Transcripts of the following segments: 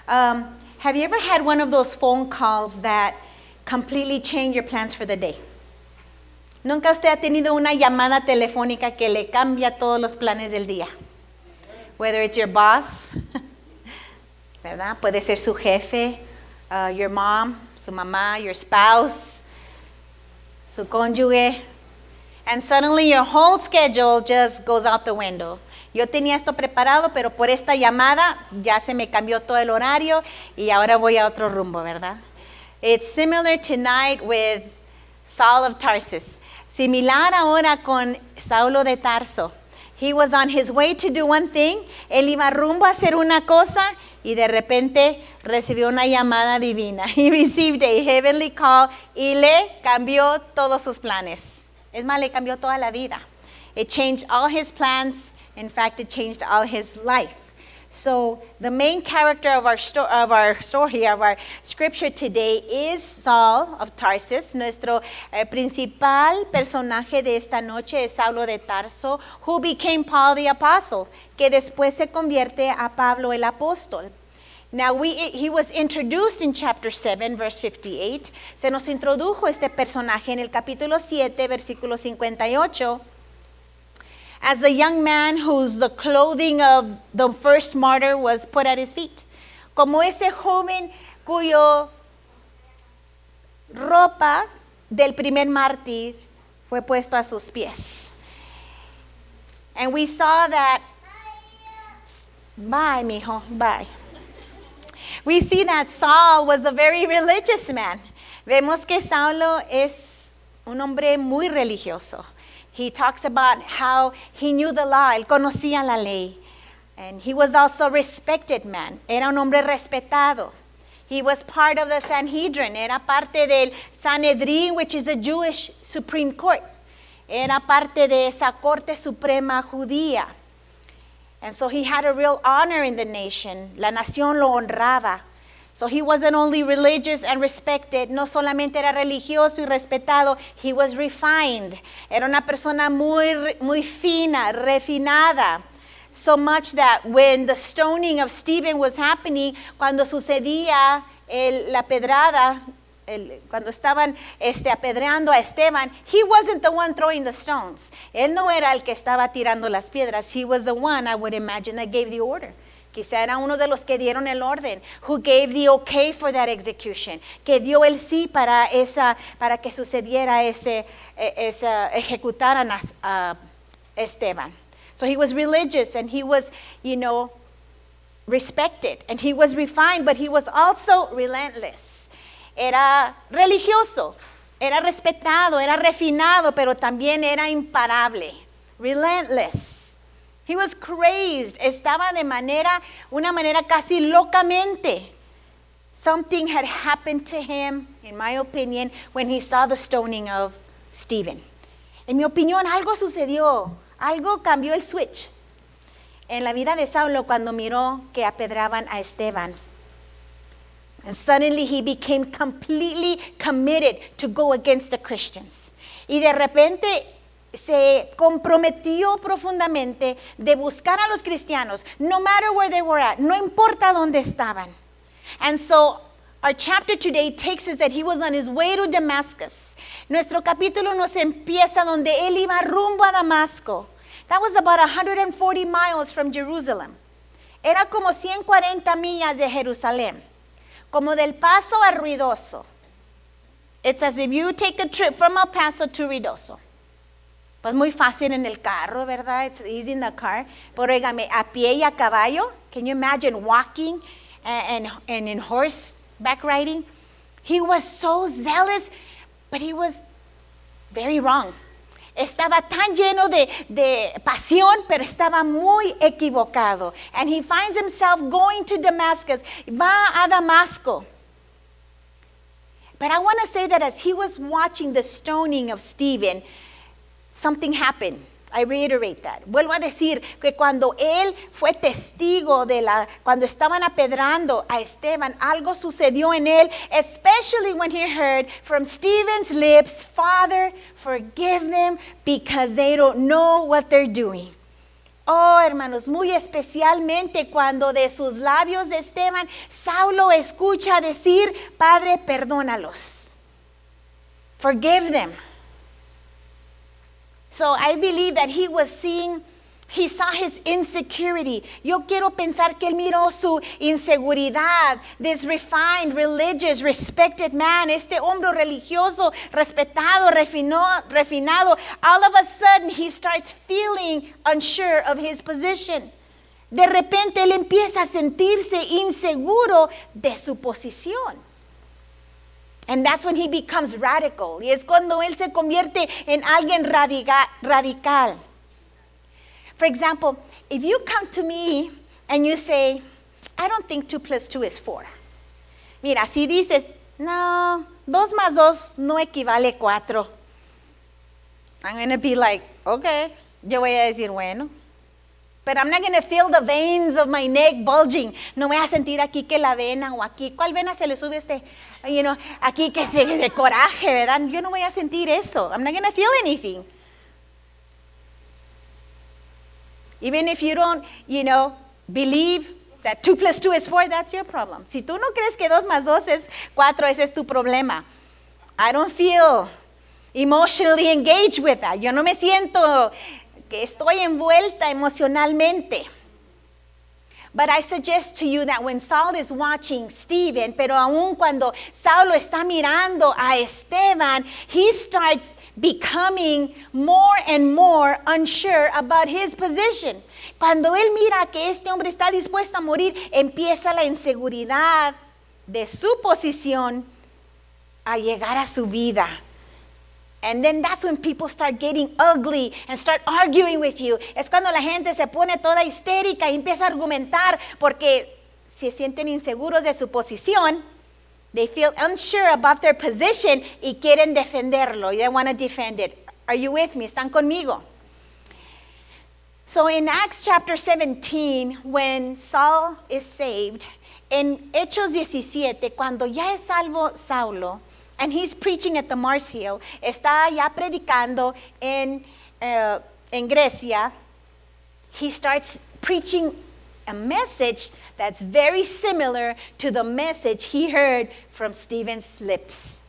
Have you ever had one of those phone calls that completely change your plans for the day? ¿Nunca usted ha tenido una llamada telefónica que le cambia todos los planes del día? Whether it's your boss, ¿verdad? Puede ser su jefe, your mom, su mamá, your spouse, su cónyuge. And suddenly your whole schedule just goes out the window. Yo tenía esto preparado, pero por esta llamada ya se me cambió todo el horario y ahora voy a otro rumbo, ¿verdad? It's similar tonight with Saul of Tarsus. Similar ahora con Saulo de Tarso. He was on his way to do one thing. Él iba rumbo a hacer una cosa y de repente recibió una llamada divina. He received a heavenly call y le cambió todos sus planes. Es más, le cambió toda la vida. It changed all his plans. In fact, it changed all his life. So the main character of our story, of our scripture today is Saul of Tarsus. Nuestro principal personaje de esta noche es Saulo de Tarso, who became Paul the Apostle, que después se convierte a Pablo el Apóstol. Now, he was introduced in chapter 7, verse 58. Se nos introdujo este personaje en el capítulo 7, versículo 58. As the young man whose the clothing of the first martyr was put at his feet. Como ese joven cuyo ropa del primer mártir fue puesto a sus pies. And we saw that, bye, mijo, bye. We see that Saul was a very religious man. Vemos que Saulo es un hombre muy religioso. He talks about how he knew the law, él conocía la ley. And he was also a respected man. Era un hombre respetado. He was part of the Sanhedrin. Era parte del Sanhedrin, which is a Jewish Supreme Court. Era parte de esa Corte Suprema Judía. And so he had a real honor in the nation. La nación lo honraba. So he wasn't only religious and respected, no solamente era religioso y respetado, he was refined. Era una persona muy fina, refinada. So much that when the stoning of Stephen was happening, cuando sucedía la pedrada, cuando estaban apedreando a Esteban, he wasn't the one throwing the stones. Él no era el que estaba tirando las piedras. He was the one, I would imagine, that gave the order. Quizá era uno de los que dieron el orden, who gave the okay for that execution, que dio el sí para que sucediera ejecutaran a Esteban. So he was religious and he was, respected and he was refined, but he was also relentless. Era religioso, era respetado, era refinado, pero también era imparable. Relentless. He was crazed. Estaba una manera casi locamente. Something had happened to him, in my opinion, when he saw the stoning of Stephen. En mi opinión, algo sucedió. Algo cambió el switch en la vida de Saulo cuando miró que apedraban a Esteban. And suddenly he became completely committed to go against the Christians. Y de repente se comprometió profundamente de buscar a los cristianos, no matter where they were at, no importa dónde estaban. And so our chapter today takes us that he was on his way to Damascus. Nuestro capítulo nos empieza donde él iba rumbo a Damasco. That was about 140 miles from Jerusalem. Era como 140 millas de Jerusalén. Como del Paso a Ruidoso. It's as if you take a trip from El Paso to Ruidoso. Pues muy fácil en el carro, ¿verdad? It's easy in the car. Pero oígame, a pie y a caballo. Can you imagine walking and in horseback riding? He was so zealous, but he was very wrong. Estaba tan lleno de pasión, pero estaba muy equivocado. And he finds himself going to Damascus. Va a Damasco. But I want to say that as he was watching the stoning of Stephen, something happened. I reiterate that. Vuelvo a decir que cuando él fue testigo cuando estaban apedrando a Esteban, algo sucedió en él, especially when he heard from Stephen's lips, Father, forgive them because they don't know what they're doing. Oh, hermanos, muy especialmente cuando de sus labios de Esteban, Saulo escucha decir, Padre, perdónalos. Forgive them. So I believe that he saw his insecurity. Yo quiero pensar que él miró su inseguridad. This refined, religious, respected man, este hombre religioso, respetado, refinado. All of a sudden, he starts feeling unsure of his position. De repente, él empieza a sentirse inseguro de su posición. And that's when he becomes radical. Y es cuando él se convierte en alguien radical. For example, if you come to me and you say, I don't think 2 + 2 is 4. Mira, si dices, no, 2 + 2 no equivale 4. I'm going to be like, okay. Yo voy a decir, bueno. But I'm not going to feel the veins of my neck bulging. No voy a sentir aquí que la vena o aquí. ¿Cuál vena se le sube aquí que se de coraje, verdad? Yo no voy a sentir eso. I'm not going to feel anything. Even if you don't, believe that 2 + 2 is 4, that's your problem. Si tú no crees que 2 + 2 es 4, ese es tu problema. I don't feel emotionally engaged with that. Yo no me siento que estoy envuelta emocionalmente. But I suggest to you that when Saul is watching Stephen, pero aún cuando Saulo está mirando a Esteban, he starts becoming more and more unsure about his position. Cuando él mira que este hombre está dispuesto a morir, empieza la inseguridad de su posición a llegar a su vida. And then that's when people start getting ugly and start arguing with you. Es cuando la gente se pone toda histérica y empieza a argumentar porque se sienten inseguros de su posición. They feel unsure about their position y quieren defenderlo. They want to defend it. Are you with me? ¿Están conmigo? So in Acts chapter 17, when Saul is saved, en Hechos 17, cuando ya es salvo Saulo, and he's preaching at the Mars Hill, está ya predicando en Grecia, he starts preaching a message that's very similar to the message he heard from Stephen's lips.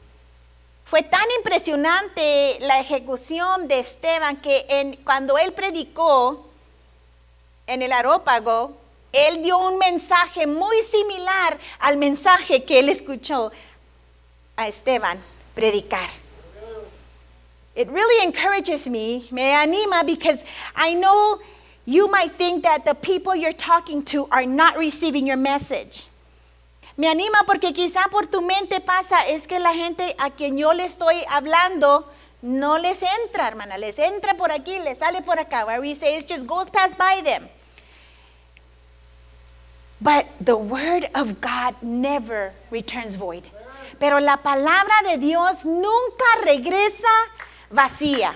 Fue tan impresionante la ejecución de Esteban que cuando él predicó en el Areópago, él dio un mensaje muy similar al mensaje que él escuchó a Esteban predicar. It really encourages me anima, because I know you might think that the people you're talking to are not receiving your message. Me anima porque quizá por tu mente pasa, es que la gente a quien yo le estoy hablando no les entra, hermana, les entra por aquí, les sale por acá. Where we say it just goes past by them. But the word of God never returns void. Pero la palabra de Dios nunca regresa vacía.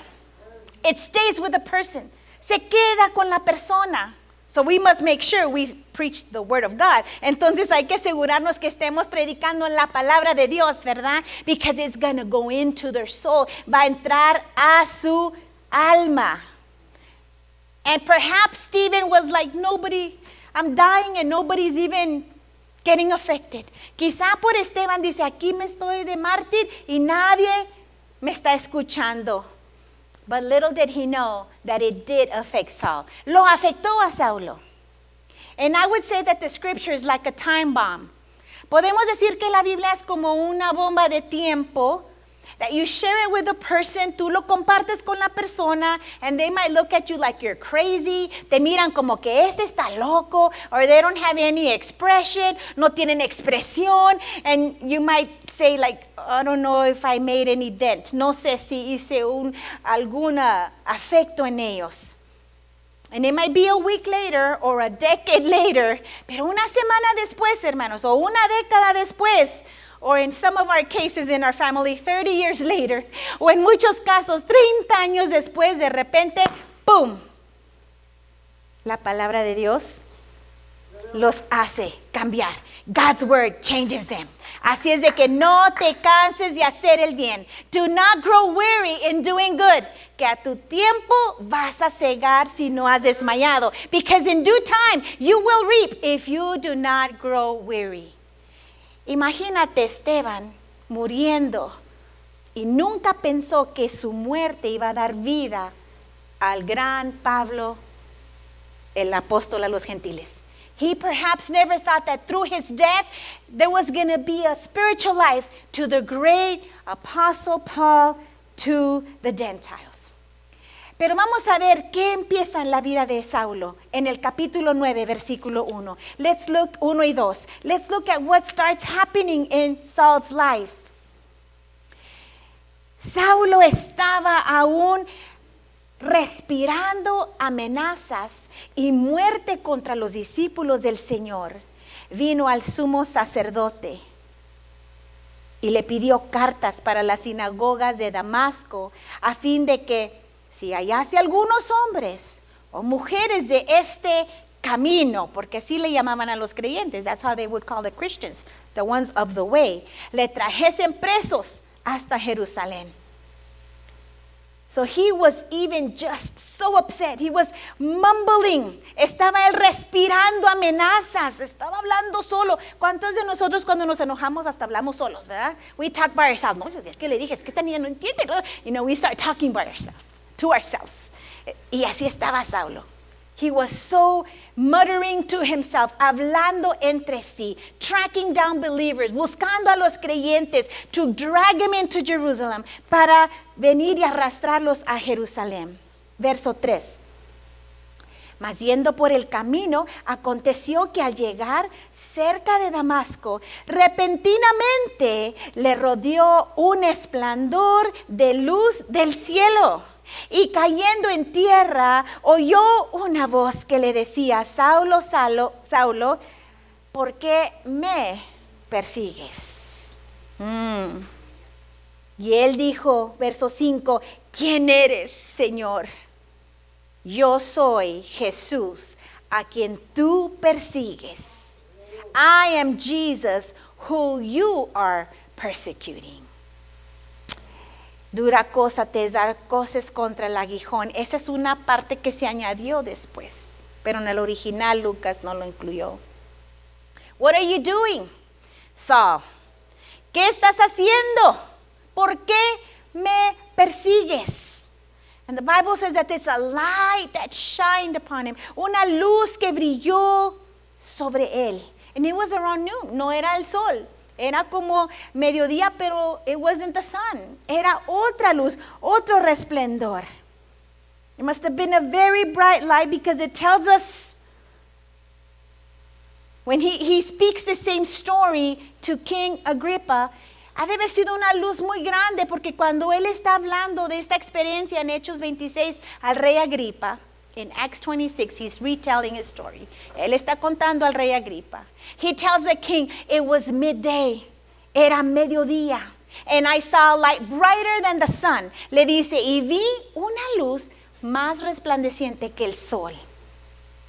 It stays with the person. Se queda con la persona. So we must make sure we preach the word of God. Entonces hay que asegurarnos que estemos predicando la palabra de Dios, ¿verdad? Because it's going to go into their soul. Va a entrar a su alma. And perhaps Stephen was like, I'm dying and nobody's even getting affected. Quizá por Esteban dice, aquí me estoy de mártir y nadie me está escuchando. But little did he know that it did affect Saul. Lo afectó a Saulo. And I would say that the scripture is like a time bomb. Podemos decir que la Biblia es como una bomba de tiempo, that you share it with a person, tú lo compartes con la persona, and they might look at you like you're crazy, te miran como que este está loco, or they don't have any expression, no tienen expresión, and you might say like, I don't know if I made any dent, no sé si hice algún afecto en ellos. And it might be a week later or a decade later, pero una semana después, hermanos, o una década después, or in some of our cases in our family, 30 years later, o en muchos casos, 30 años después, de repente, ¡pum! La palabra de Dios los hace cambiar. God's word changes them. Así es de que no te canses de hacer el bien. Do not grow weary in doing good. Que a tu tiempo vas a cegar si no has desmayado. Because in due time you will reap if you do not grow weary. Imagínate Esteban muriendo y nunca pensó que su muerte iba a dar vida al gran Pablo, el apóstol a los gentiles. He perhaps never thought that through his death there was going to be a spiritual life to the great apostle Paul to the Gentiles. Pero vamos a ver qué empieza en la vida de Saulo en el capítulo 9, versículo 1. Let's look 1 y 2. Let's look at what starts happening in Saul's life. Saulo estaba aún respirando amenazas y muerte contra los discípulos del Señor. Vino al sumo sacerdote y le pidió cartas para las sinagogas de Damasco a fin de que si hallase algunos hombres o mujeres de este camino, porque así le llamaban a los creyentes, that's how they would call the Christians, the ones of the way, le trajesen presos hasta Jerusalén. So he was even just so upset. He was mumbling. Estaba él respirando amenazas. Estaba hablando solo. ¿Cuántos de nosotros cuando nos enojamos hasta hablamos solos, verdad? We talk by ourselves. No, es que le dije, es que esta niña no entiende. You know, we start talking by ourselves, to ourselves. Y así estaba Saulo. He was so muttering to himself, hablando entre sí, tracking down believers, buscando a los creyentes, to drag them into Jerusalem, para venir y arrastrarlos a Jerusalén. Verso 3. Mas yendo por el camino, aconteció que al llegar cerca de Damasco, repentinamente le rodeó un resplandor de luz del cielo. Y cayendo en tierra, oyó una voz que le decía, Saulo, Saulo, ¿por qué me persigues? Y él dijo, verso 5, ¿quién eres, Señor? Yo soy Jesús, a quien tú persigues. I am Jesus, who you are persecuting. Dura cosa te es dar cosas contra el aguijón. Esa es una parte que se añadió después, pero en el original Lucas no lo incluyó. What are you doing, Saul? ¿Qué estás haciendo? ¿Por qué me persigues? And the Bible says that it's a light that shined upon him. Una luz que brilló sobre él. And it was around noon. No era el sol. Era como mediodía, pero it wasn't the sun. Era otra luz, otro resplendor. It must have been a very bright light because it tells us when he speaks the same story to King Agrippa, ha de haber sido una luz muy grande porque cuando él está hablando de esta experiencia en Hechos 26 al rey Agripa, in Acts 26, he's retelling his story. Él está contando al rey Agripa. He tells the king, it was midday. Era mediodía. And I saw a light brighter than the sun. Le dice, y vi una luz más resplandeciente que el sol.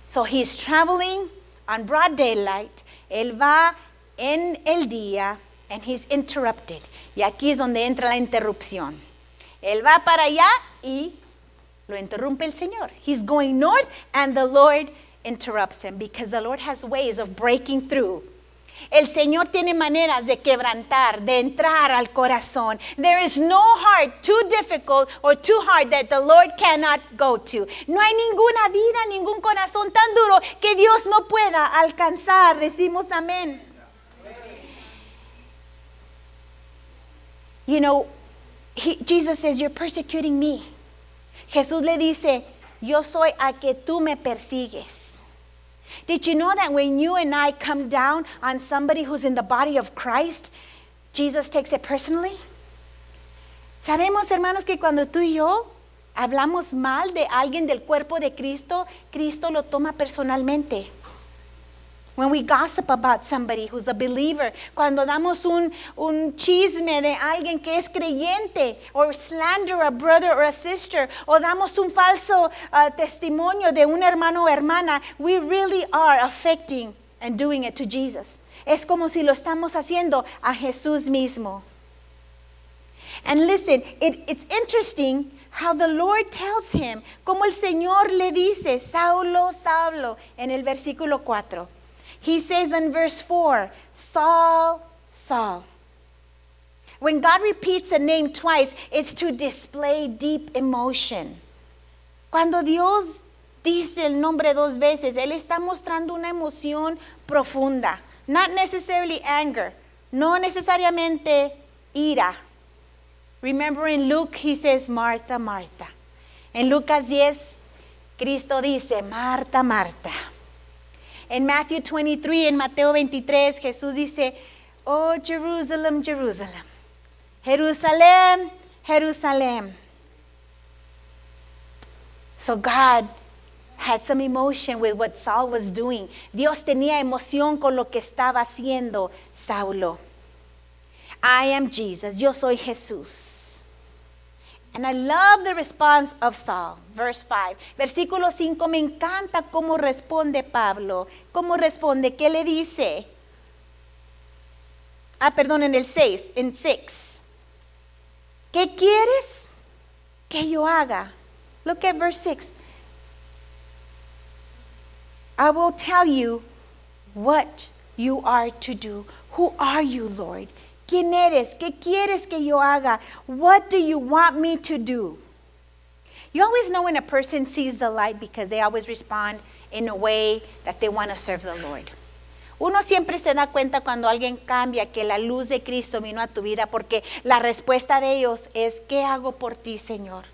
So he's traveling on broad daylight. Él va en el día and he's interrupted. Y aquí es donde entra la interrupción. Él va para allá y lo interrumpe el Señor. He's going north and the Lord interrupts him because the Lord has ways of breaking through. El Señor tiene maneras de quebrantar, de entrar al corazón. There is no heart too difficult or too hard that the Lord cannot go to. No hay ninguna vida, ningún corazón tan duro que Dios no pueda alcanzar. Decimos amén. You know, Jesus says, you're persecuting me. Jesús le dice, yo soy a que tú me persigues. Did you know that when you and I come down on somebody who's in the body of Christ, Jesus takes it personally? Sabemos, hermanos, que cuando tú y yo hablamos mal de alguien del cuerpo de Cristo, Cristo lo toma personalmente. When we gossip about somebody who's a believer, cuando damos un chisme de alguien que es creyente, or slander a brother or a sister, o damos un falso testimonio de un hermano o hermana, we really are affecting and doing it to Jesus. Es como si lo estamos haciendo a Jesús mismo. And listen, it's interesting how the Lord tells him, como el Señor le dice, Saulo, Saulo, en el versículo 4. He says in verse 4, Saul, Saul. When God repeats a name twice, it's to display deep emotion. Cuando Dios dice el nombre dos veces, Él está mostrando una emoción profunda. Not necessarily anger, no necesariamente ira. Remember in Luke, he says, Marta, Marta. En Lucas 10, Cristo dice, Marta, Marta. En Matthew 23, en Mateo 23, Jesús dice, oh, Jerusalem, Jerusalem. Jerusalem, Jerusalem. So God had some emotion with what Saul was doing. Dios tenía emoción con lo que estaba haciendo Saulo. I am Jesus. Yo soy Jesús. And I love the response of Saul. Verse 5. Versículo 5. Me encanta cómo responde Pablo. ¿Cómo responde? ¿Qué le dice? Perdón, en el 6. En 6. ¿Qué quieres que yo haga? Look at verse 6. I will tell you what you are to do. Who are you, Lord? ¿Quién eres? ¿Qué quieres que yo haga? What do you want me to do? You always know when a person sees the light because they always respond in a way that they want to serve the Lord. Uno siempre se da cuenta cuando alguien cambia que la luz de Cristo vino a tu vida porque la respuesta de ellos es, ¿qué hago por ti, Señor?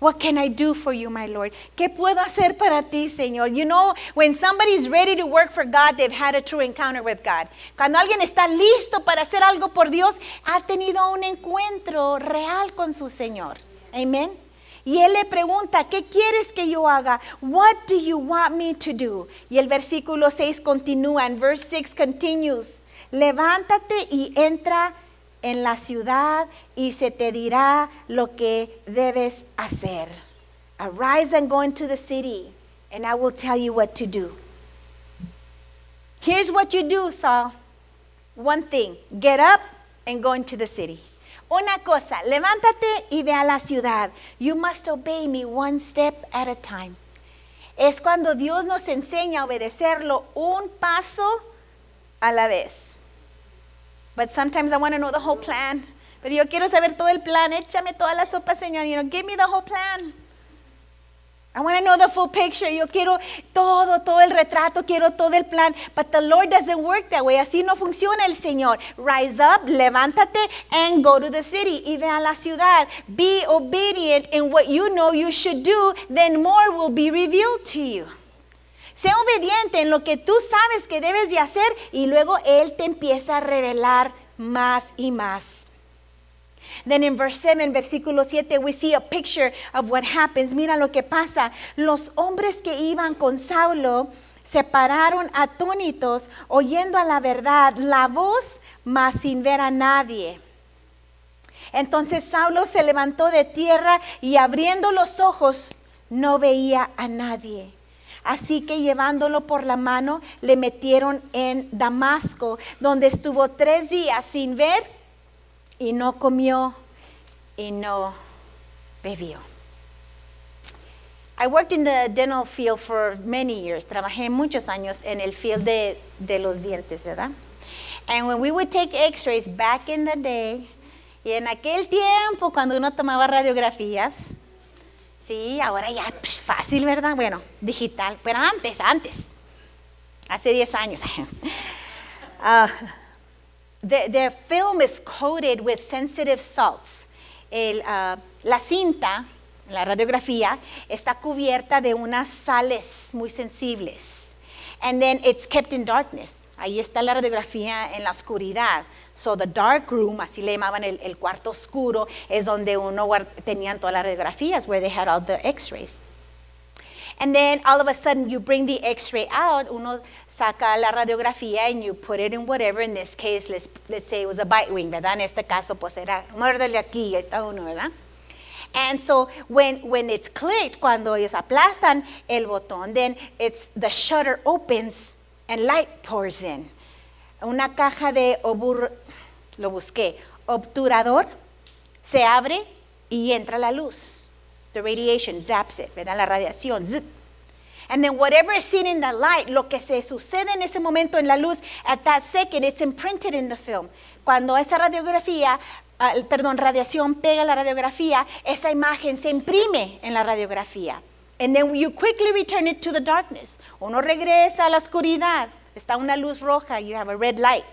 What can I do for you, my Lord? ¿Qué puedo hacer para ti, Señor? You know, when somebody's ready to work for God, they've had a true encounter with God. Cuando alguien está listo para hacer algo por Dios, ha tenido un encuentro real con su Señor. Amen. Y él le pregunta, ¿qué quieres que yo haga? What do you want me to do? Y el versículo 6 continúa, and verse 6 continues. Levántate y entra en la ciudad y se te dirá lo que debes hacer. Arise and go into the city, and I will tell you what to do. Here's what you do, Saul. One thing, get up and go into the city. Una cosa, levántate y ve a la ciudad. You must obey me one step at a time. Es cuando Dios nos enseña a obedecerlo un paso a la vez. But sometimes I want to know the whole plan. Pero yo quiero saber todo el plan. Échame toda la sopa, Señor. You know, give me the whole plan. I want to know the full picture. Yo quiero todo el retrato. Quiero todo el plan. But the Lord doesn't work that way. Así no funciona el Señor. Rise up, levántate, and go to the city. Y ve a la ciudad. Be obedient in what you know you should do. Then more will be revealed to you. Sé obediente en lo que tú sabes que debes de hacer y luego Él te empieza a revelar más y más. Then in verse 7, versículo 7, we see a picture of what happens. Mira lo que pasa. Los hombres que iban con Saulo se pararon atónitos, oyendo a la verdad la voz, mas sin ver a nadie. Entonces Saulo se levantó de tierra y abriendo los ojos no veía a nadie. Así que llevándolo por la mano, le metieron en Damasco, donde estuvo 3 días sin ver y no comió y no bebió. I worked in the dental field for many years. Trabajé muchos años en el field de los dientes, ¿verdad? And when we would take x-rays back in the day, y en aquel tiempo cuando uno tomaba radiografías, sí, ahora ya fácil, ¿verdad? Bueno, digital, pero antes, hace 10 años. The film is coated with sensitive salts. La cinta, la radiografía, está cubierta de unas sales muy sensibles. And then it's kept in darkness. Ahí está la radiografía en la oscuridad. So the dark room, así le llamaban el cuarto oscuro, es donde tenían todas las radiografías, where they had all the x-rays. And then all of a sudden you bring the x-ray out, uno saca la radiografía and you put it in whatever. In this case, let's say it was a bite wing, ¿verdad? En este caso, pues era, muérdele aquí, está uno, ¿verdad? And so when it's clicked, cuando ellos aplastan el botón, then the shutter opens and light pours in. Una caja de lo busqué, obturador, se abre y entra la luz. The radiation zaps it, ¿verdad? La radiación, zip. And then whatever is seen in the light, lo que se sucede en ese momento en la luz, at that second, it's imprinted in the film. Cuando esa radiación pega la radiografía, esa imagen se imprime en la radiografía. And then you quickly return it to the darkness. Uno regresa a la oscuridad. Está una luz roja, you have a red light.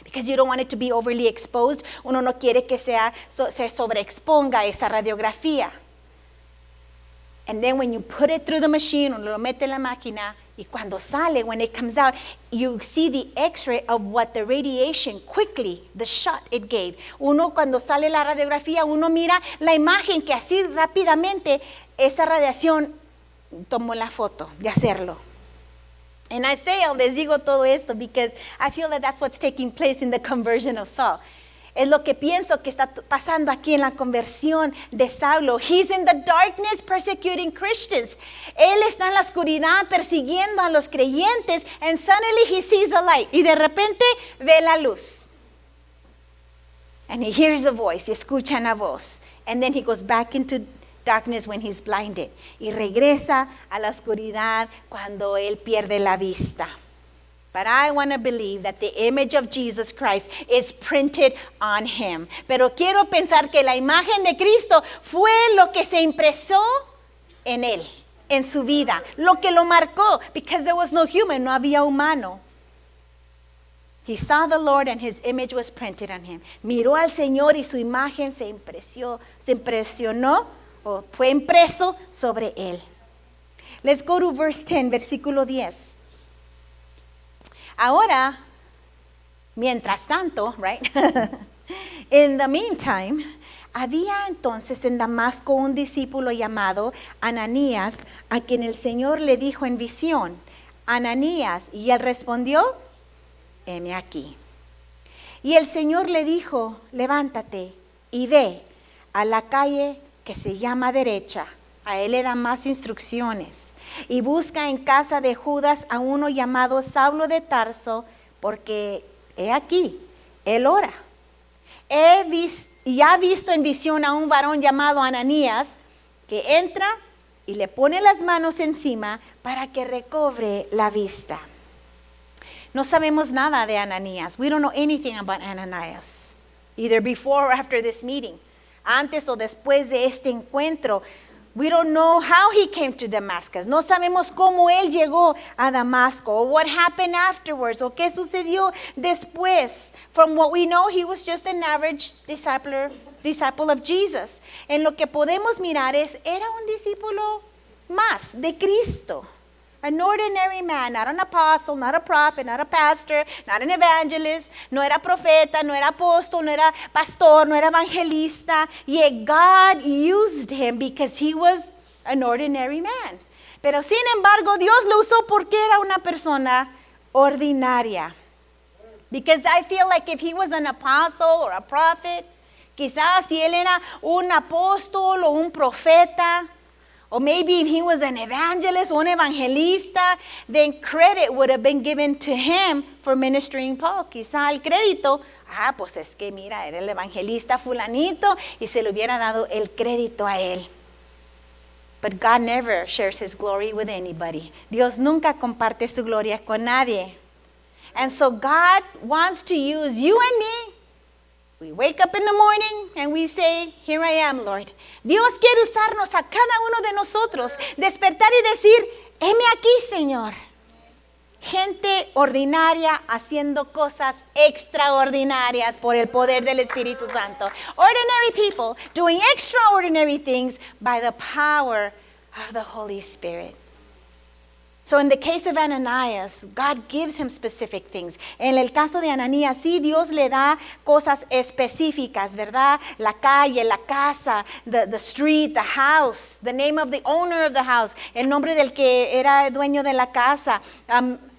Because you don't want it to be overly exposed. Uno no quiere que se sobreexponga esa radiografía. And then when you put it through the machine, uno lo mete en la máquina, y cuando sale, when it comes out, you see the x-ray of what the radiation quickly, the shot it gave. Uno cuando sale la radiografía, uno mira la imagen que así rápidamente esa radiación tomó la foto de hacerlo. And I say, les digo todo esto because I feel that that's what's taking place in the conversion of Saul. Es lo que pienso que está pasando aquí en la conversión de Saulo. He's in the darkness persecuting Christians. Él está en la oscuridad persiguiendo a los creyentes, and suddenly he sees a light. Y de repente ve la luz. And he hears a voice, y escucha una voz. And then he goes back into darkness when he's blinded. Y regresa a la oscuridad cuando él pierde la vista. But I want to believe that the image of Jesus Christ is printed on him. Pero quiero pensar que la imagen de Cristo fue lo que se impresó en él, en su vida, lo que lo marcó, because there was no human, no había humano. He saw the Lord and his image was printed on him. Miró al Señor y su imagen se impresionó o fue impreso sobre él. Let's go to verse 10, versículo 10. Ahora, mientras tanto, right? In the meantime, había entonces en Damasco un discípulo llamado Ananías, a quien el Señor le dijo en visión, Ananías, y él respondió, heme aquí. Y el Señor le dijo, levántate y ve a la calle que se llama derecha. A él le da más instrucciones. Y busca en casa de Judas a uno llamado Saulo de Tarso, porque he aquí, él ora. Y ha visto en visión a un varón llamado Ananías, que entra y le pone las manos encima para que recobre la vista. No sabemos nada de Ananías. We don't know anything about Ananias, either before or after this meeting. Antes o después de este encuentro. We don't know how he came to Damascus. No sabemos cómo él llegó a Damasco, or what happened afterwards, o qué sucedió después. From what we know, he was just an average disciple of Jesus. En lo que podemos mirar era un discípulo más de Cristo. An ordinary man, not an apostle, not a prophet, not a pastor, not an evangelist, no era profeta, no era apóstol, no era pastor, no era evangelista. Yet God used him because he was an ordinary man. Pero sin embargo, Dios lo usó porque era una persona ordinaria. Because I feel like if he was an apostle or a prophet, quizás si él era un apóstol o un profeta, or maybe if he was an evangelist or an evangelista, then credit would have been given to him for ministering Paul. Quizá el crédito, pues es que mira, era el evangelista fulanito y se le hubiera dado el crédito a él. But God never shares his glory with anybody. Dios nunca comparte su gloria con nadie. And so God wants to use you and me. We wake up in the morning and we say, here I am, Lord. Dios quiere usarnos a cada uno de nosotros, despertar y decir, heme aquí, Señor. Gente ordinaria haciendo cosas extraordinarias por el poder del Espíritu Santo. Ordinary people doing extraordinary things by the power of the Holy Spirit. So in the case of Ananias, God gives him specific things. En el caso de Ananías, sí, Dios le da cosas específicas, ¿verdad? La calle, la casa, the street, the house, the name of the owner of the house, el nombre del que era dueño de la casa,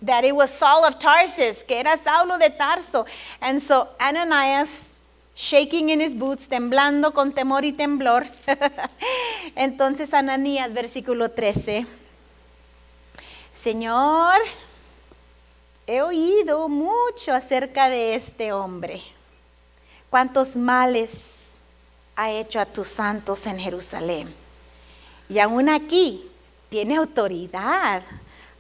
that it was Saul of Tarsus, que era Saulo de Tarso. And so Ananias, shaking in his boots, temblando con temor y temblor. Entonces Ananías, versículo 13. Señor, he oído mucho acerca de este hombre. Cuántos males ha hecho a tus santos en Jerusalén. Y aún aquí tiene autoridad.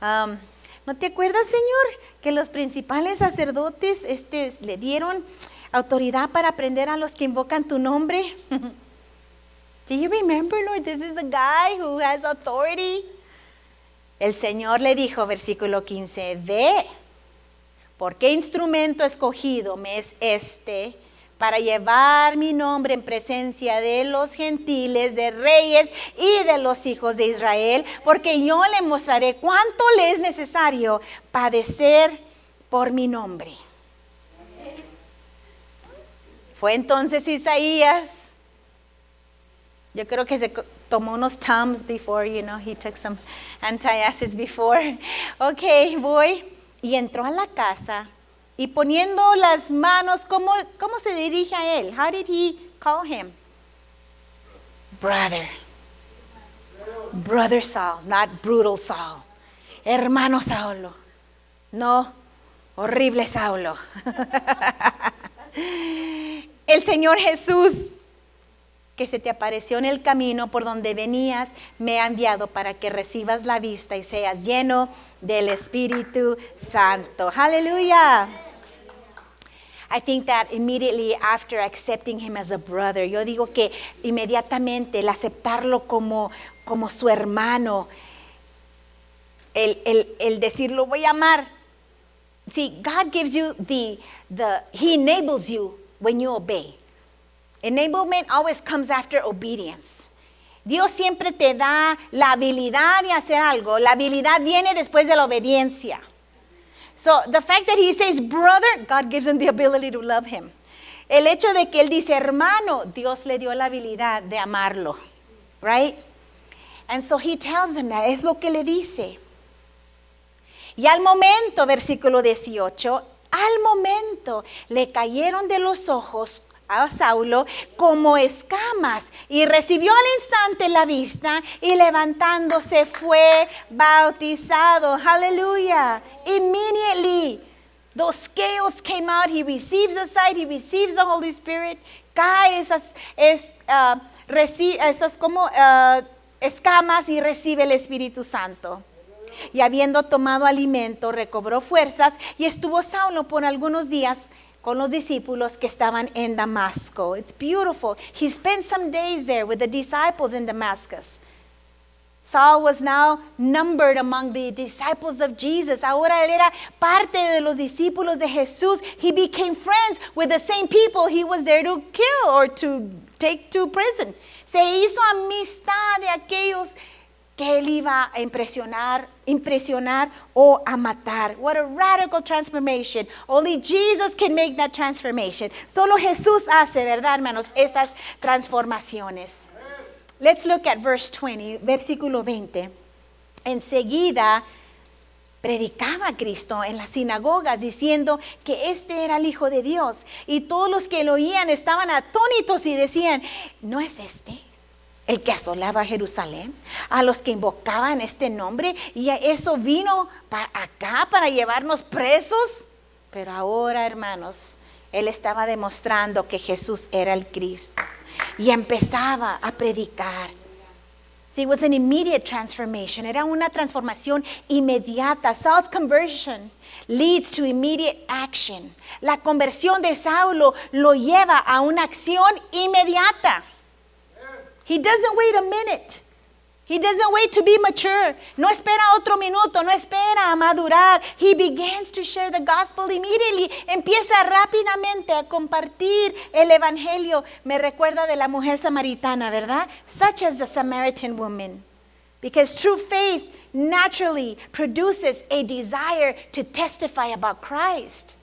¿No te acuerdas, Señor, que los principales sacerdotes le dieron autoridad para prender a los que invocan tu nombre? Do you remember, Lord? This is a guy who has authority. El Señor le dijo, versículo 15, ve, porque instrumento escogido me es este para llevar mi nombre en presencia de los gentiles, de reyes y de los hijos de Israel, porque yo le mostraré cuánto le es necesario padecer por mi nombre. Fue entonces Isaías, yo creo que se tomó unos Tums before, he took some antacids before. Ok, voy. Y entró a la casa y poniendo las manos, ¿cómo se dirige a él? How did he call him? Brother. Brother Saul, not brutal Saul. Hermano Saulo. No, horrible Saulo. El Señor Jesús, que se te apareció en el camino por donde venías, me ha enviado para que recibas la vista y seas lleno del Espíritu Santo. Aleluya. I think that immediately after accepting him as a brother, yo digo que inmediatamente el aceptarlo como su hermano, el decirlo voy a amar. See, God gives you he enables you when you obey. Enablement always comes after obedience. Dios siempre te da la habilidad de hacer algo. La habilidad viene después de la obediencia. So the fact that he says brother, God gives him the ability to love him. El hecho de que él dice hermano, Dios le dio la habilidad de amarlo. Right? And so he tells him that. Es lo que le dice. Y al momento, versículo 18, al momento le cayeron de los ojos a Saulo como escamas y recibió al instante la vista y levantándose fue bautizado. Hallelujah. Immediately those scales came out. He receives the sight. He receives the Holy Spirit. Cae esas como escamas y recibe el Espíritu Santo. Y habiendo tomado alimento, recobró fuerzas y estuvo Saulo por algunos días con los discípulos que estaban en Damasco. It's beautiful. He spent some days there with the disciples in Damascus. Saul was now numbered among the disciples of Jesus. Ahora él era parte de los discípulos de Jesús. He became friends with the same people he was there to kill or to take to prison. Se hizo amistad de aquellos que él iba a impresionar o a matar. What a radical transformation. Only Jesus can make that transformation. Solo Jesús hace, ¿verdad, hermanos? Estas transformaciones. Let's look at verse 20, versículo 20. Enseguida predicaba a Cristo en las sinagogas diciendo que este era el Hijo de Dios. Y todos los que lo oían estaban atónitos y decían, ¿no es este el que asolaba a Jerusalén, a los que invocaban este nombre? Y eso vino para acá para llevarnos presos. Pero ahora, hermanos, él estaba demostrando que Jesús era el Cristo. Y empezaba a predicar. See, it was an immediate transformation. Era una transformación inmediata. Saul's conversion leads to immediate action. La conversión de Saulo lo lleva a una acción inmediata. He doesn't wait a minute. He doesn't wait to be mature. No espera otro minuto, no espera a madurar. He begins to share the gospel immediately. Empieza rápidamente a compartir el evangelio. Me recuerda de la mujer samaritana, ¿verdad? Such as the Samaritan woman. Because true faith naturally produces a desire to testify about Christ.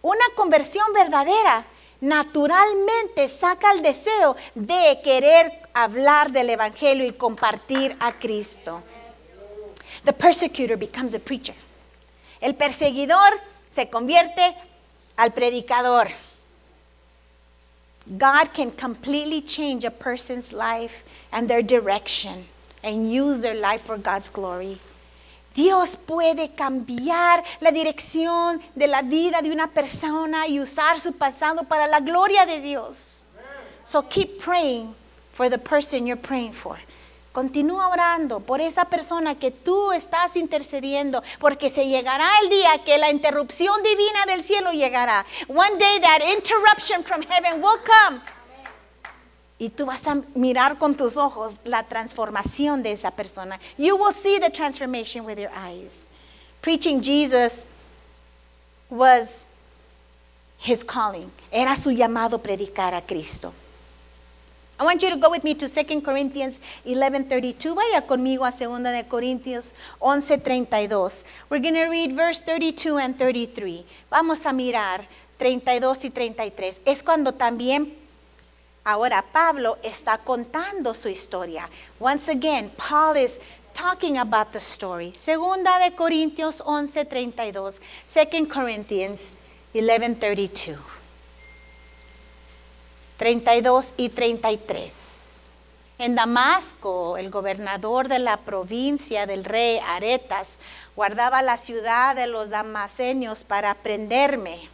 Una conversión verdadera naturalmente saca el deseo de querer hablar del evangelio y compartir a Cristo. The persecutor becomes a preacher. El perseguidor se convierte al predicador. God can completely change a person's life and their direction and use their life for God's glory. Dios puede cambiar la dirección de la vida de una persona y usar su pasado para la gloria de Dios. So keep praying for the person you're praying for. Continúa orando por esa persona que tú estás intercediendo, porque se llegará el día que la interrupción divina del cielo llegará. One day that interruption from heaven will come. Y tú vas a mirar con tus ojos la transformación de esa persona. You will see the transformation with your eyes. Preaching Jesus was his calling. Era su llamado predicar a Cristo. I want you to go with me to 2 Corinthians 11:32. Vaya conmigo a 2 de Corintios 11:32. We're going to read verse 32 and 33. Vamos a mirar 32 y 33. Es cuando también ahora Pablo está contando su historia. Once again, Paul is talking about the story. 2 de Corintios 11:32. 2 Corinthians 11:32. 32 y 33. En Damasco, el gobernador de la provincia del rey Aretas guardaba la ciudad de los damascenos para prenderme.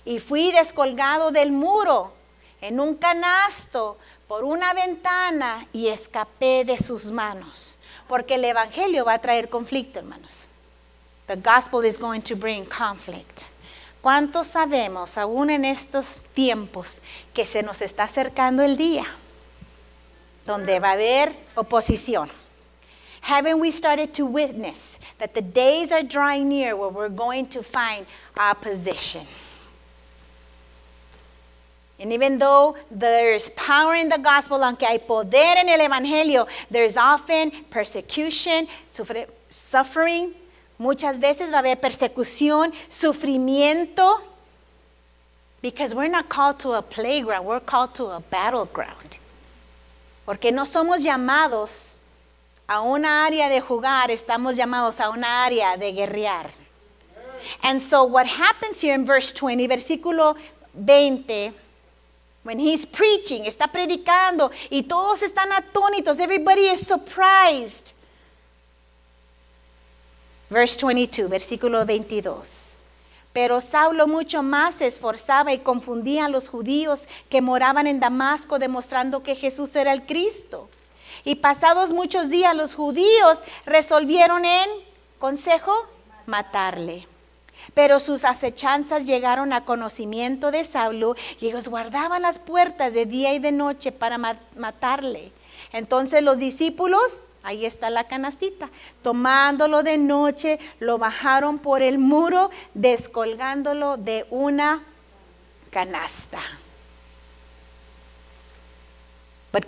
Y fui descolgado del muro en un canasto por una ventana y escapé de sus manos. Porque el evangelio va a traer conflicto, hermanos. The gospel is going to bring conflict. ¿Cuántos sabemos, aún en estos tiempos, que se nos está acercando el día donde va a haber oposición? Haven't we started to witness that the days are drawing near where we're going to find opposition? And even though there's power in the gospel, aunque hay poder en el evangelio, there's often persecution, suffering. Muchas veces va a haber persecución, sufrimiento. Because we're not called to a playground, we're called to a battleground. Porque no somos llamados a una área de jugar, estamos llamados a una área de guerrear. And so what happens here in verse 20, versículo 20, when he's preaching, está predicando y todos están atónitos, everybody is surprised. Verse 22, versículo 22. Pero Saulo mucho más se esforzaba y confundía a los judíos que moraban en Damasco, demostrando que Jesús era el Cristo. Y pasados muchos días los judíos resolvieron en consejo matarle. Pero sus acechanzas llegaron a conocimiento de Saulo y ellos guardaban las puertas de día y de noche para matarle. Entonces los discípulos, ahí está la canastita, tomándolo de noche, lo bajaron por el muro, descolgándolo de una canasta. But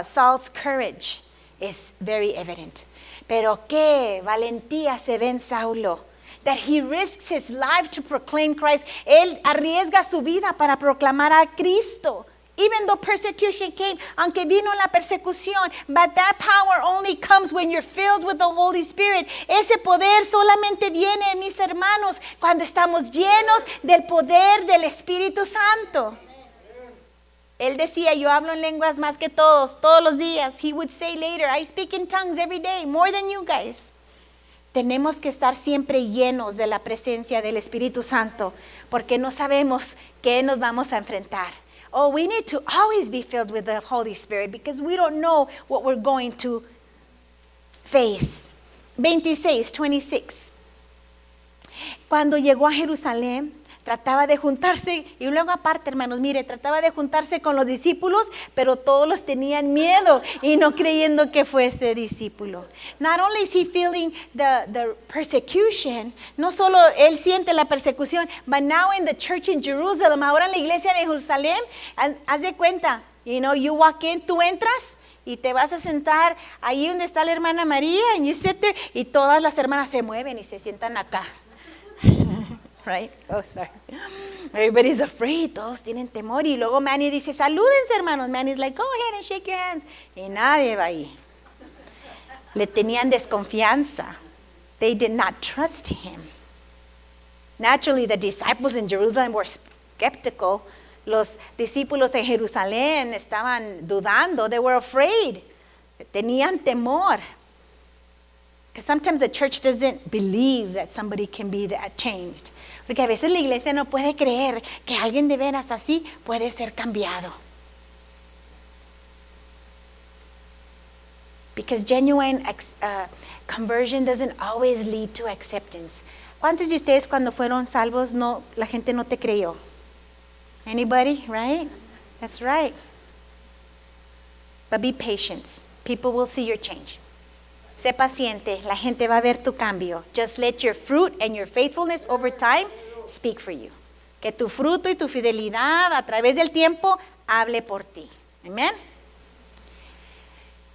Saul's courage is very evident. Pero qué valentía se ve en Saulo. That he risks his life to proclaim Christ. Él arriesga su vida para proclamar a Cristo. Even though persecution came, aunque vino la persecución, but that power only comes when you're filled with the Holy Spirit. Ese poder solamente viene, mis hermanos, cuando estamos llenos del poder del Espíritu Santo. Él decía, yo hablo en lenguas más que todos los días. He would say later, I speak in tongues every day, more than you guys. Tenemos que estar siempre llenos de la presencia del Espíritu Santo, porque no sabemos qué nos vamos a enfrentar. Oh, we need to always be filled with the Holy Spirit because we don't know what we're going to face. 26. Cuando llegó a Jerusalén, trataba de juntarse, y luego aparte, hermanos, mire, trataba de juntarse con los discípulos, pero todos los tenían miedo y no creyendo que fuese discípulo. Not only is he feeling the persecution, no solo él siente la persecución, but now in the church in Jerusalem, ahora en la iglesia de Jerusalén, haz de cuenta, you walk in, tú entras y te vas a sentar ahí donde está la hermana María, and you sit there, y todas las hermanas se mueven y se sientan acá. Right? Oh, sorry. Everybody's afraid. Todos tienen temor. Y luego Manny dice, salúdense, hermanos. Manny's like, go ahead and shake your hands. Y nadie va ahí. Le tenían desconfianza. They did not trust him. Naturally, the disciples in Jerusalem were skeptical. Los discípulos en Jerusalén estaban dudando. They were afraid. Tenían temor. Because sometimes the church doesn't believe that somebody can be that changed. Porque a veces la iglesia no puede creer que alguien de veras así puede ser cambiado. Because genuine conversion doesn't always lead to acceptance. ¿Cuántos de ustedes cuando fueron salvos la gente no te creyó? Anybody, right? That's right. But be patient. People will see your change. Sé paciente, la gente va a ver tu cambio. Just let your fruit and your faithfulness over time speak for you. Que tu fruto y tu fidelidad a través del tiempo hable por ti. Amén.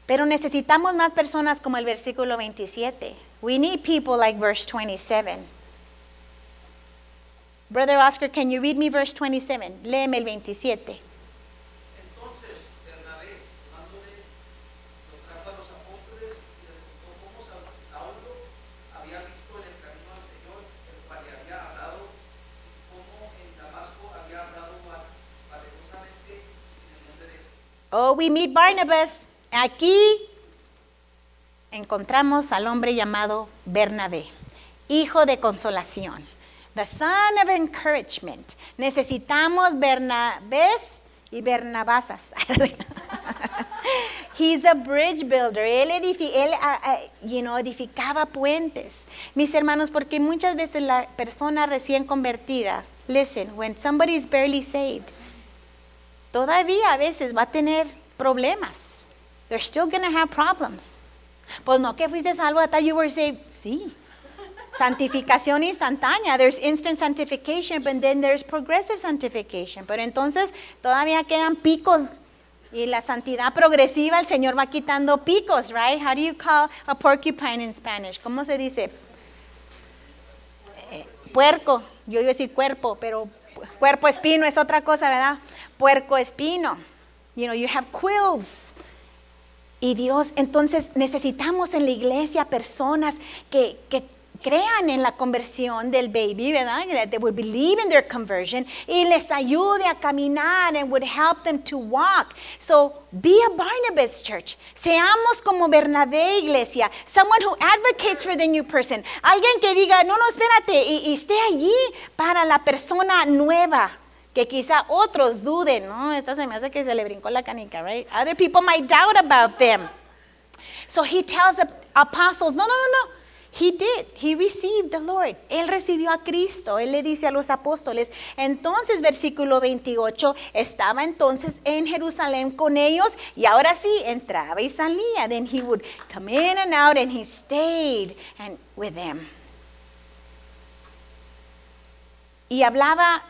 Pero necesitamos más personas como el versículo 27. We need people like verse 27. Brother Oscar, can you read me verse 27? Léeme el 27. Entonces Bernabé, tomándole, los trajo a los apóstoles y les contó cómo Saulo había visto en el camino al Señor, el cual le había hablado, y cómo en Damasco había hablado valerosamente en el nombre de Jesús. Oh, we meet Barnabas. Aquí encontramos al hombre llamado Bernabé, hijo de consolación. The son of encouragement. Necesitamos Bernabés y Bernabasas. He's a bridge builder. Él edificaba puentes. Mis hermanos, porque muchas veces la persona recién convertida, listen, when somebody is barely saved, todavía a veces va a tener problemas. They're still going to have problems. Pues no que fuiste salvo, I thought you were saved. Sí. Santificación instantánea. There's instant sanctification, but then there's progressive sanctification. Pero entonces todavía quedan picos. Y la santidad progresiva, el Señor va quitando picos, right? How do you call a porcupine in Spanish? ¿Cómo se dice? Puerco. Yo iba a decir cuerpo, pero cuerpo espino es otra cosa, ¿verdad? Puerco espino. You know, you have quills. Y Dios, entonces necesitamos en la iglesia personas que crean en la conversión del baby, ¿verdad? That they would believe in their conversion y les ayude a caminar and would help them to walk. So be a Barnabas church. Seamos como Bernabé iglesia. Someone who advocates for the new person. Alguien que diga, no, espérate, y esté allí para la persona nueva. Que quizá otros duden, ¿no? Esta se me hace que se le brincó la canica, right? Other people might doubt about them. So he tells the apostles, no. He did. He received the Lord. Él recibió a Cristo. Él le dice a los apóstoles. Entonces, versículo 28, estaba entonces en Jerusalén con ellos y ahora sí, entraba y salía. Then he would come in and out and he stayed with them. Y hablaba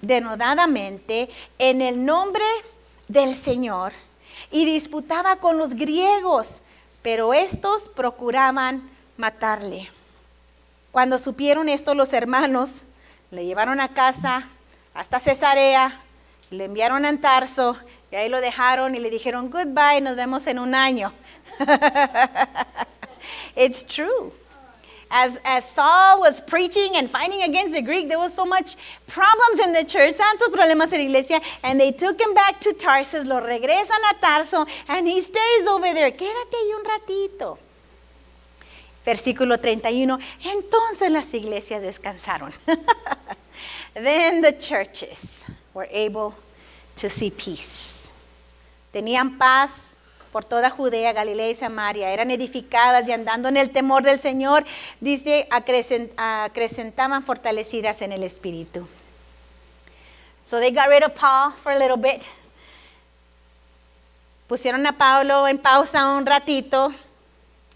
denodadamente en el nombre del Señor y disputaba con los griegos, pero estos procuraban matarle. Cuando supieron esto los hermanos, le llevaron a casa hasta Cesarea, le enviaron a Tarso y ahí lo dejaron y le dijeron goodbye, nos vemos en un año. It's true. As Saul was preaching and fighting against the Greek, there was so much problems in the church, tantos problemas en la iglesia, and they took him back to Tarsus, lo regresan a Tarso, and he stays over there. Quédate ahí un ratito. Versículo 31, entonces las iglesias descansaron. Then the churches were able to see peace. Tenían paz por toda Judea, Galilea y Samaria, eran edificadas y andando en el temor del Señor, dice, acrecentaban fortalecidas en el Espíritu. So they got rid of Paul for a little bit. Pusieron a Pablo en pausa un ratito,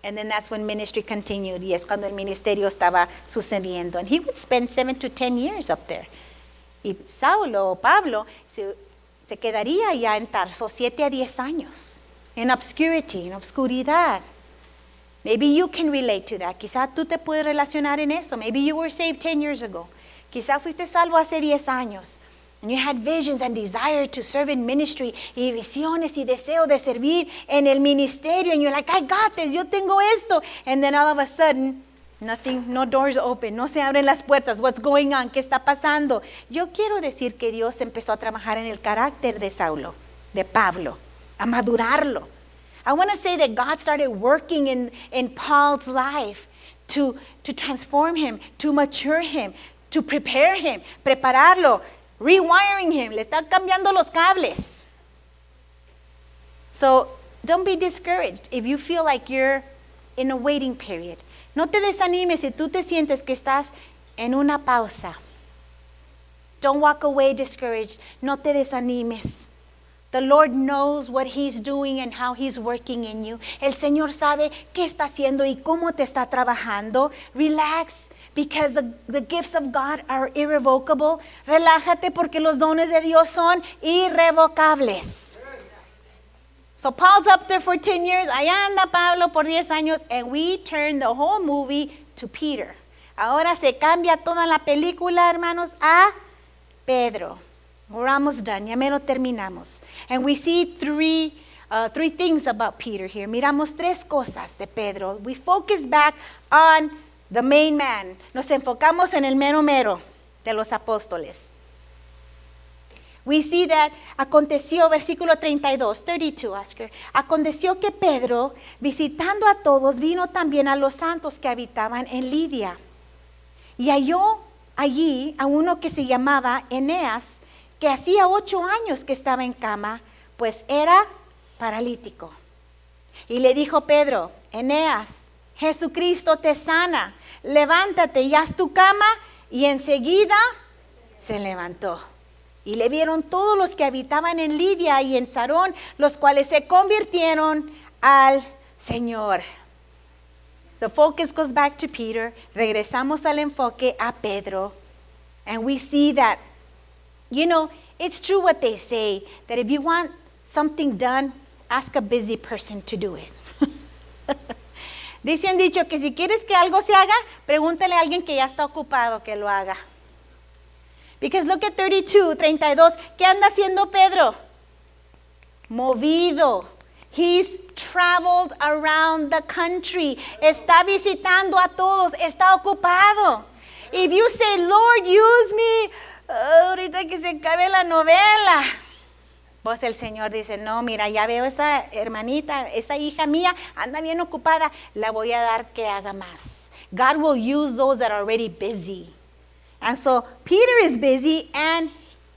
and then that's when ministry continued. Y es cuando el ministerio estaba sucediendo. And he would spend 7 to 10 years up there. Y Pablo, se quedaría ya en Tarso 7 a 10 años. In obscurity, en obscuridad. Maybe you can relate to that. Quizá tú te puedes relacionar en eso. Maybe you were saved 10 years ago. Quizá fuiste salvo hace 10 años. And you had visions and desire to serve in ministry. Y visiones y deseo de servir en el ministerio. And you're like, I got this. Yo tengo esto. And then all of a sudden, nothing, no doors open. No se abren las puertas. What's going on? ¿Qué está pasando? Yo quiero decir que Dios empezó a trabajar en el carácter de Saulo, de Pablo. A madurarlo, I want to say that God started working in Paul's life to transform him, to mature him, to prepare him, prepararlo, rewiring him. Le está cambiando los cables. So don't be discouraged if you feel like you're in a waiting period. No te desanimes si tú te sientes que estás en una pausa. Don't walk away discouraged. No te desanimes. The Lord knows what He's doing and how He's working in you. El Señor sabe qué está haciendo y cómo te está trabajando. Relax, because the gifts of God are irrevocable. Relájate porque los dones de Dios son irrevocables. So Paul's up there for 10 years. Allá anda Pablo por 10 años. And we turn the whole movie to Peter. Ahora se cambia toda la película, hermanos, a Pedro. We're almost done. Ya mero terminamos. And we see three things about Peter here. Miramos tres cosas de Pedro. We focus back on the main man. Nos enfocamos en el mero mero de los apóstoles. We see that aconteció, versículo 32, Oscar. Aconteció que Pedro, visitando a todos, vino también a los santos que habitaban en Lidia. Y halló allí a uno que se llamaba Eneas, que hacía 8 años que estaba en cama, pues era paralítico. Y le dijo Pedro, Eneas, Jesucristo te sana, levántate y haz tu cama. Y enseguida se levantó. Y le vieron todos los que habitaban en Lidia y en Sarón, los cuales se convirtieron al Señor. The focus goes back to Peter. Regresamos al enfoque a Pedro. And we see that, you know, it's true what they say, that if you want something done, ask a busy person to do it. Dice un dicho que si quieres que algo se haga, pregúntale a alguien que ya está ocupado que lo haga. Because look at 32. ¿Qué anda haciendo Pedro? Movido. He's traveled around the country. Está visitando a todos. Está ocupado. If you say, Lord, use me, ahorita que se acabe la novela. Pues el Señor dice, no, mira, ya veo esa hermanita, esa hija mía, anda bien ocupada. La voy a dar que haga más. God will use those that are already busy. And so Peter is busy and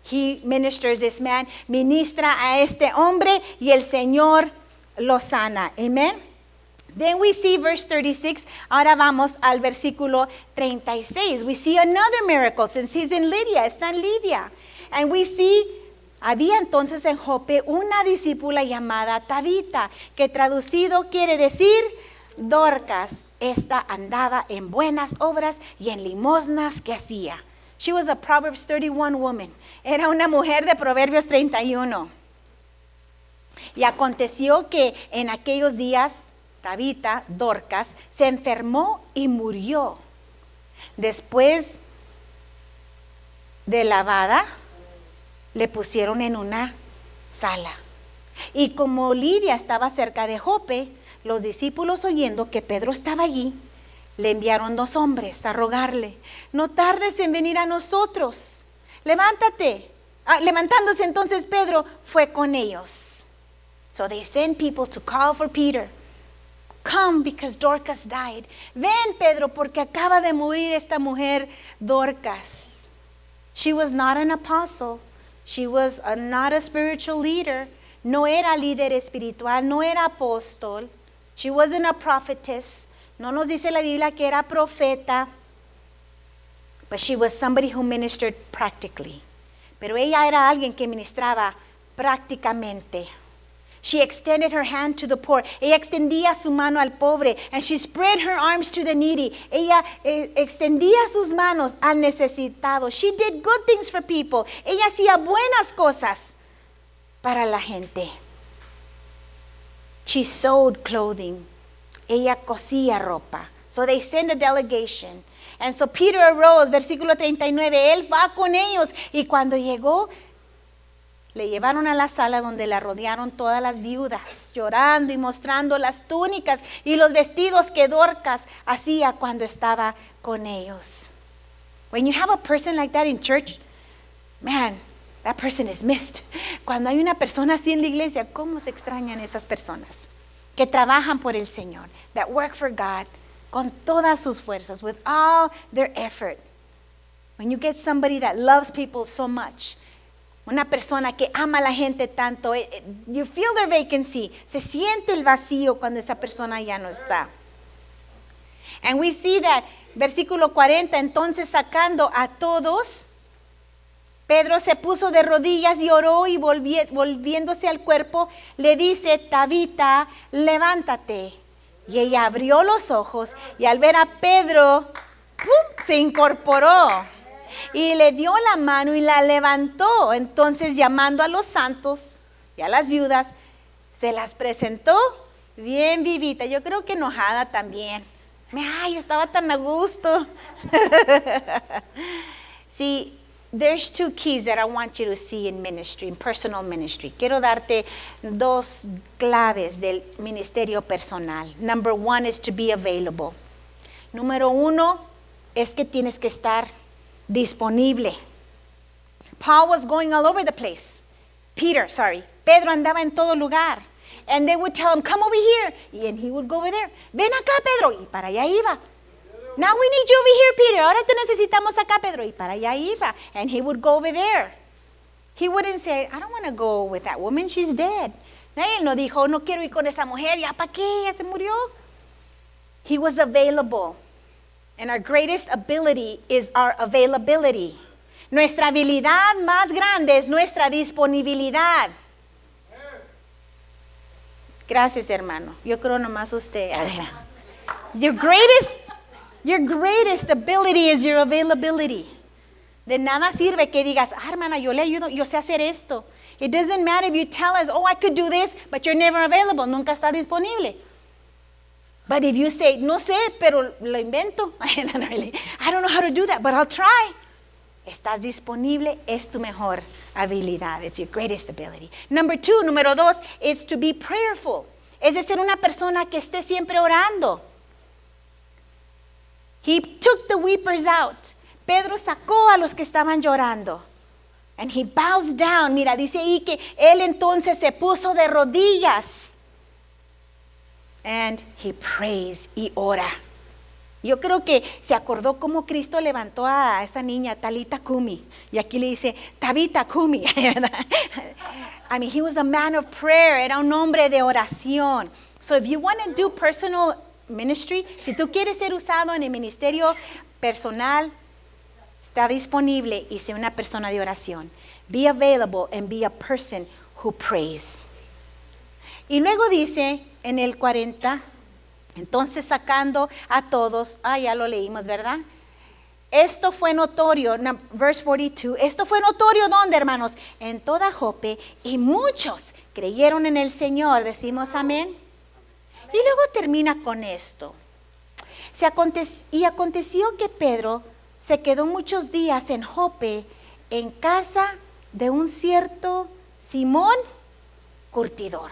he ministers, this man ministra a este hombre y el Señor lo sana. Amen. Then we see verse 36. Ahora vamos al versículo 36. We see another miracle since he's in Lydia. Está en Lidia. And we see, había entonces en Jope una discípula llamada Tabita, que traducido quiere decir Dorcas. Esta andaba en buenas obras y en limosnas que hacía. She was a Proverbs 31 woman. Era una mujer de Proverbios 31. Y aconteció que en aquellos días, Tabita, Dorcas, se enfermó y murió. Después de lavada, le pusieron en una sala. Y como Lidia estaba cerca de Jope, los discípulos, oyendo que Pedro estaba allí, le enviaron 2 hombres a rogarle, no tardes en venir a nosotros, levántate. Levantándose entonces Pedro fue con ellos. So they sent people to call for Peter. Come because Dorcas died. Ven, Pedro, porque acaba de morir esta mujer Dorcas. She was not an apostle. She was not a spiritual leader. No era líder espiritual, no era apóstol. She wasn't a prophetess. No nos dice la Biblia que era profeta. But she was somebody who ministered practically. Pero ella era alguien que ministraba prácticamente. She extended her hand to the poor. Ella extendía su mano al pobre. And she spread her arms to the needy. Ella extendía sus manos al necesitado. She did good things for people. Ella hacía buenas cosas para la gente. She sewed clothing. Ella cosía ropa. So they sent a delegation. And so Peter arose, versículo 39. Él va con ellos. Y cuando llegó, le llevaron a la sala donde la rodearon todas las viudas, llorando y mostrando las túnicas y los vestidos que Dorcas hacía cuando estaba con ellos. When you have a person like that in church, man, that person is missed. Cuando hay una persona así en la iglesia, ¿cómo se extrañan esas personas? que trabajan por el Señor, that work for God, con todas sus fuerzas, with all their effort. When you get somebody that loves people so much, una persona que ama a la gente tanto, you feel their vacancy. Se siente el vacío cuando esa persona ya no está. And we see that, versículo 40, entonces sacando a todos, Pedro se puso de rodillas y oró y volviéndose al cuerpo, le dice, Tabita, levántate. Y ella abrió los ojos y al ver a Pedro, ¡pum!, se incorporó. Y le dio la mano y la levantó. Entonces, llamando a los santos y a las viudas, se las presentó bien vivita. Yo creo que enojada también. Ay, yo estaba tan a gusto. See, there's two keys that I want you to see in ministry, in personal ministry. Quiero darte dos claves del ministerio personal. Number one is to be available. Número uno es que tienes que estar disponible. Paul was going all over the place. Pedro andaba en todo lugar. And they would tell him, come over here. And he would go over there. Ven acá, Pedro. Y para allá iba. Now we need you over here, Peter. Ahora te necesitamos acá, Pedro. Y para allá iba. And he would go over there. He wouldn't say, I don't want to go with that woman. She's dead. Él no dijo, no quiero ir con esa mujer. ¿Ya para qué? Ya se murió. He was available. And our greatest ability is our availability. Nuestra habilidad más grande es nuestra disponibilidad. Gracias, hermano. Yo creo nomás usted. Your greatest ability is your availability. De nada sirve que digas, hermana, yo le ayudo, yo sé hacer esto. It doesn't matter if you tell us, I could do this, but you're never available. Nunca está disponible. But if you say, no sé, pero lo invento. I don't know how to do that, but I'll try. Estás disponible, es tu mejor habilidad. It's your greatest ability. Número dos, is to be prayerful. Es de ser una persona que esté siempre orando. He took the weepers out. Pedro sacó a los que estaban llorando. And he bows down. Mira, dice ahí que él entonces se puso de rodillas. And he prays y ora. Yo creo que se acordó cómo Cristo levantó a esa niña, Talita Kumi. Y aquí le dice, Tabita Kumi. I mean, he was a man of prayer. Era un hombre de oración. So if you want to do personal ministry, si tú quieres ser usado en el ministerio personal, está disponible y sé una persona de oración. Be available and be a person who prays. Y luego dice en el 40, entonces sacando a todos, ya lo leímos, ¿verdad? Esto fue notorio, verse 42, esto fue notorio, ¿dónde, hermanos? En toda Jope, y muchos creyeron en el Señor, decimos amén. Y luego termina con esto. Y aconteció que Pedro se quedó muchos días en Jope, en casa de un cierto Simón curtidor.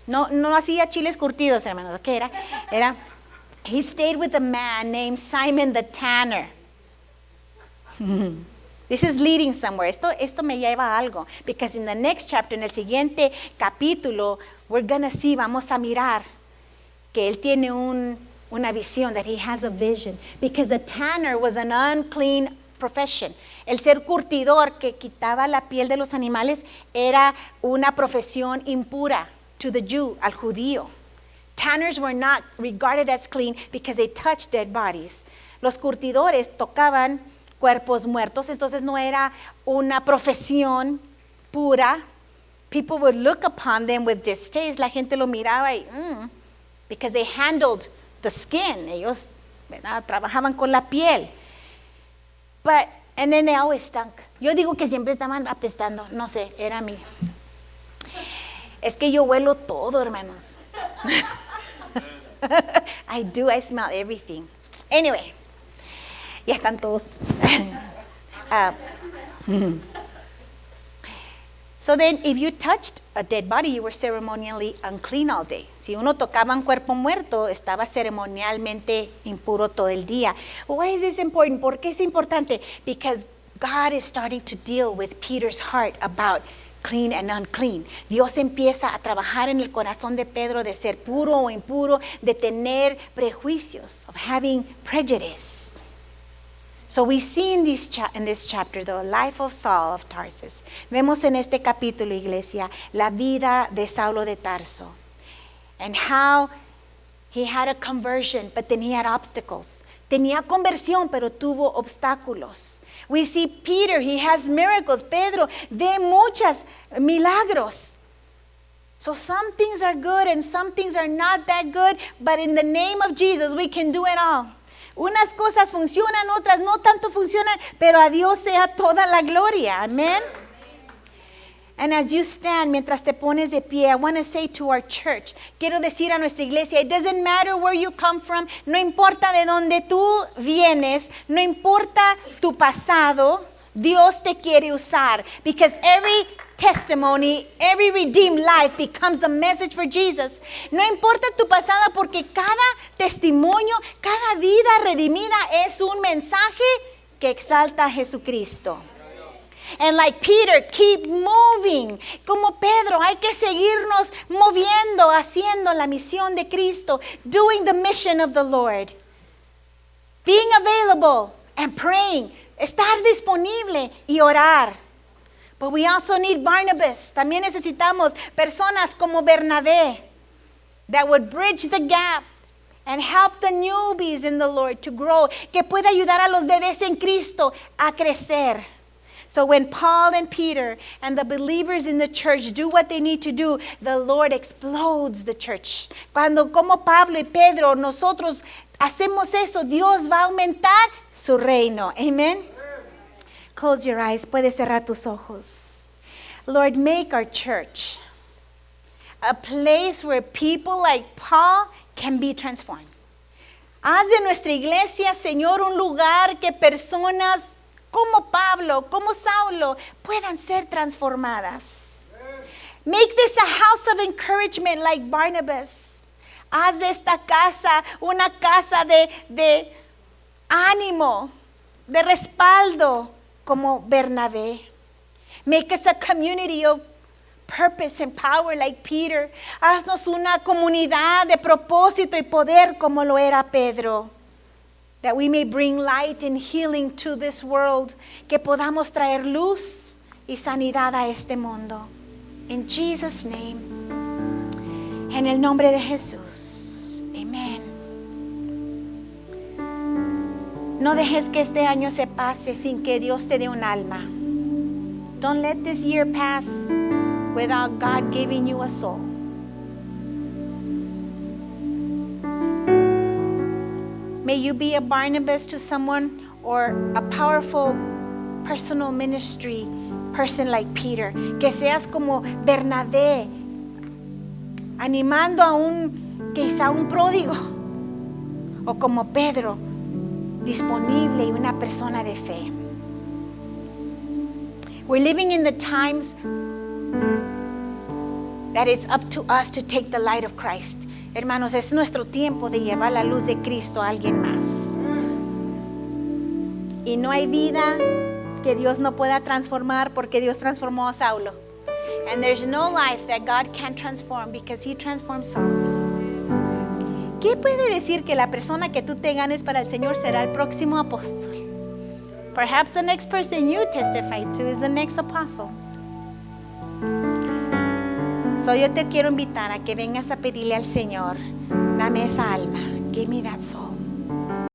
No hacía chiles curtidos, hermanos. ¿Qué era? He stayed with a man named Simon the Tanner. This is leading somewhere. Esto me lleva a algo. Because in the next chapter, en el siguiente capítulo, we're gonna see, vamos a mirar que él tiene una visión, that he has a vision. Because the tanner was an unclean profession. El ser curtidor que quitaba la piel de los animales era una profesión impura. To the Jew, al judío. Tanners were not regarded as clean because they touched dead bodies. Los curtidores tocaban cuerpos muertos, entonces no era una profesión pura. People would look upon them with distaste. La gente lo miraba y, because they handled the skin. Ellos, ¿verdad?, trabajaban con la piel. And then they always stunk. Yo digo que siempre estaban apestando. No sé, era mí. Es que yo huelo todo, hermanos. I smell everything. Anyway, ya están todos. So then, if you touched a dead body, you were ceremonially unclean all day. Si uno tocaba un cuerpo muerto, estaba ceremonialmente impuro todo el día. Why is this important? ¿Por qué es importante? Because God is starting to deal with Peter's heart about clean and unclean. Dios empieza a trabajar en el corazón de Pedro de ser puro o impuro, de tener prejuicios, of having prejudice. So we see in this chapter the life of Saul of Tarsus. Vemos en este capítulo, iglesia, la vida de Saulo de Tarso. And how he had a conversion, but then he had obstacles. Tenía conversión, pero tuvo obstáculos. We see Peter, he has miracles. Pedro ve muchos milagros. So some things are good and some things are not that good, but in the name of Jesus we can do it all. Unas cosas funcionan, otras no tanto funcionan, pero a Dios sea toda la gloria. Amen. And as you stand, mientras te pones de pie, I want to say to our church, quiero decir a nuestra iglesia, it doesn't matter where you come from, no importa de dónde tú vienes, no importa tu pasado, Dios te quiere usar. Because every testimony, every redeemed life becomes a message for Jesus. No importa tu pasado, porque cada testimonio, cada vida redimida es un mensaje que exalta a Jesucristo. And like Peter, keep moving. Como Pedro, hay que seguirnos moviendo, haciendo la misión de Cristo, doing the mission of the Lord. Being available and praying, estar disponible y orar. But we also need Barnabas. También necesitamos personas como Bernabé that would bridge the gap and help the newbies in the Lord to grow, que pueda ayudar a los bebés en Cristo a crecer. So when Paul and Peter and the believers in the church do what they need to do, the Lord explodes the church. Cuando como Pablo y Pedro, nosotros hacemos eso, Dios va a aumentar su reino. Amen. Close your eyes. Puedes cerrar tus ojos. Lord, make our church a place where people like Paul can be transformed. Haz de nuestra iglesia, Señor, un lugar que personas como Pablo, como Saulo, puedan ser transformadas. Make this a house of encouragement like Barnabas. Haz de esta casa una casa de ánimo, de respaldo, como Bernabé. Make us a community of purpose and power like Peter. Haznos una comunidad de propósito y poder como lo era Pedro. That we may bring light and healing to this world. Que podamos traer luz y sanidad a este mundo. In Jesus' name. En el nombre de Jesús. Amen. No dejes que este año se pase sin que Dios te dé un alma. Don't let this year pass without God giving you a soul. May you be a Barnabas to someone or a powerful personal ministry person like Peter. Que seas como Bernabé, animando a quizá un pródigo. O como Pedro, disponible y una persona de fe. We're living in the times that it's up to us to take the light of Christ. Hermanos, es nuestro tiempo de llevar la luz de Cristo a alguien más. Y no hay vida que Dios no pueda transformar porque Dios transformó a Saulo. And there's no life that God can't transform because He transformed Saul. ¿Qué puede decir que la persona que tú te ganes para el Señor será el próximo apóstol? Perhaps the next person you testify to is the next apostle. So yo te quiero invitar a que vengas a pedirle al Señor, dame esa alma, give me that soul.